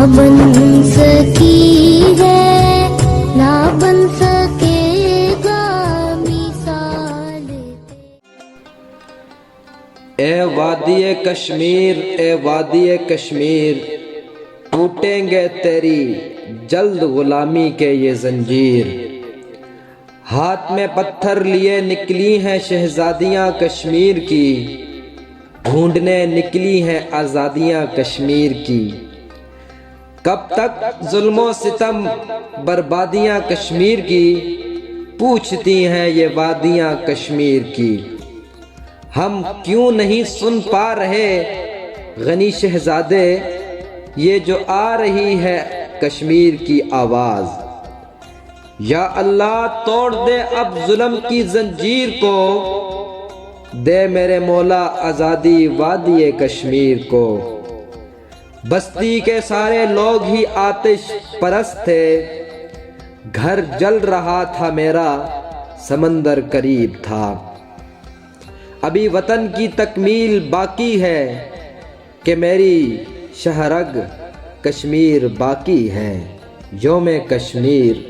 बन सकी है, ना बन सकेगा मिसाल। ए वादिये कश्मीर, ए वादिये कश्मीर, टूटेंगे तेरी जल्द गुलामी के ये जंजीर। हाथ में पत्थर लिए निकली हैं शहजादियाँ कश्मीर की, ढूंढने निकली हैं आज़ादियाँ कश्मीर की। कब तक जुल्मो सितम बर्बादियाँ कश्मीर की, पूछती हैं ये वादियाँ कश्मीर की। हम क्यों नहीं सुन पा रहे गनी शहजादे, ये जो आ रही है कश्मीर की आवाज़। या अल्लाह तोड़ दे अब जुल्म की जंजीर को, दे मेरे मौला आज़ादी वादिये कश्मीर को। बस्ती के सारे लोग ही आतिश परस्त थे, घर जल रहा था मेरा समंदर करीब था। अभी वतन की तकमील बाकी है कि मेरी शहरग कश्मीर बाकी है। योम कश्मीर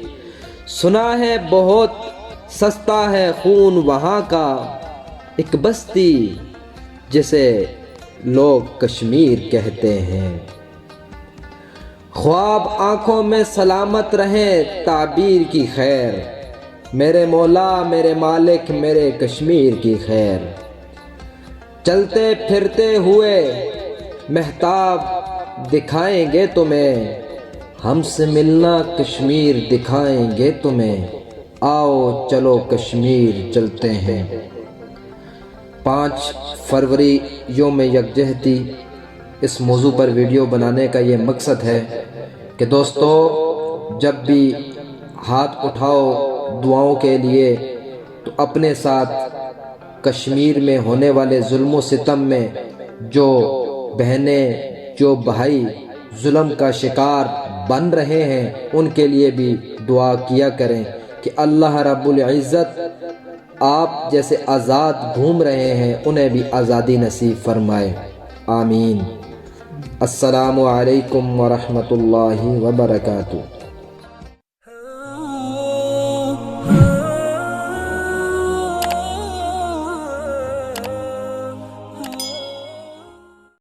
सुना है बहुत सस्ता है खून वहाँ का, एक बस्ती जिसे लोग कश्मीर कहते हैं। ख्वाब आँखों में सलामत रहे ताबीर की खैर, मेरे मौला मेरे मालिक मेरे कश्मीर की खैर। चलते फिरते हुए महताब दिखाएंगे तुम्हें, हमसे मिलना कश्मीर दिखाएंगे तुम्हें। आओ चलो कश्मीर चलते हैं। 5 फरवरी योम यकजहती, इस मौजू पर वीडियो बनाने का ये मकसद है कि दोस्तों जब भी हाथ उठाओ दुआओं के लिए तो अपने साथ कश्मीर में होने वाले जुल्म सितम में जो बहनें जो भाई जुल्म का शिकार बन रहे हैं उनके लिए भी दुआ किया करें कि अल्लाह रब्बुल इज़्ज़त आप जैसे आज़ाद घूम रहे हैं उन्हें भी आज़ादी नसीब फरमाए। आमीन। अस्सलामु अलैकुम व रहमतुल्लाहि व बरकातुहू।